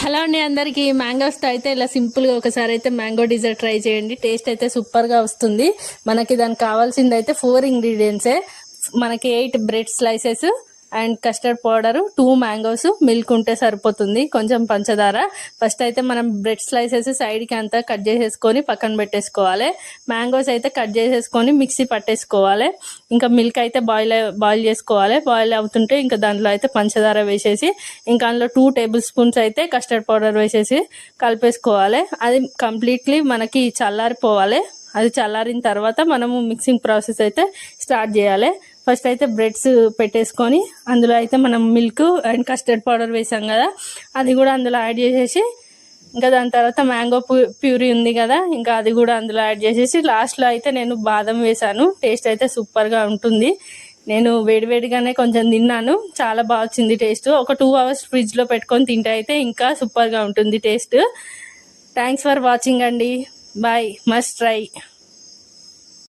Hello అండి అందరికీ. మ్యాంగోస్తో అయితే ఇలా సింపుల్గా ఒకసారి అయితే మ్యాంగో డిజర్ట్ ట్రై చేయండి. టేస్ట్ అయితే సూపర్గా వస్తుంది. మనకి దానికి కావాల్సింది అయితే 4 ఇంగ్రీడియంట్సే. మనకి 8 bread slices and custard powder, 2 mangoes, milk ఉంటే సరిపోతుంది, కొంచెం పంచదార. ఫస్ట్ అయితే మనం బ్రెడ్ స్లైసెస్ సైడ్కి అంతా కట్ చేసేసుకొని పక్కన పెట్టేసుకోవాలి. మ్యాంగోస్ అయితే కట్ చేసేసుకొని మిక్సీ పట్టేసుకోవాలి. ఇంకా మిల్క్ అయితే బాయిల్ చేసుకోవాలి. బాయిల్ అవుతుంటే ఇంకా దాంట్లో అయితే పంచదార వేసేసి ఇంకా అందులో 2 టేబుల్ స్పూన్స్ అయితే కస్టర్డ్ పౌడర్ వేసేసి కలిపేసుకోవాలి. అది కంప్లీట్లీ మనకి చల్లారిపోవాలి. అది చల్లారిన తర్వాత మనము మిక్సింగ్ ప్రాసెస్ అయితే స్టార్ట్ చేయాలి. ఫస్ట్ అయితే బ్రెడ్స్ పెట్టేసుకొని అందులో అయితే మనం మిల్క్ అండ్ కస్టర్డ్ పౌడర్ వేసాం కదా, అది కూడా అందులో యాడ్ చేసేసి ఇంకా దాని తర్వాత మ్యాంగో ప్యూరీ ఉంది కదా, ఇంకా అది కూడా అందులో యాడ్ చేసేసి లాస్ట్లో అయితే నేను బాదం వేసాను. టేస్ట్ అయితే సూపర్గా ఉంటుంది. నేను వేడివేడిగానే కొంచెం తిన్నాను, చాలా బాగా వచ్చింది టేస్ట్. ఒక 2 అవర్స్ ఫ్రిడ్జ్లో పెట్టుకొని తింటే అయితే ఇంకా సూపర్గా ఉంటుంది టేస్ట్. థ్యాంక్స్ ఫర్ వాచింగ్ అండి. బాయ్. Must try.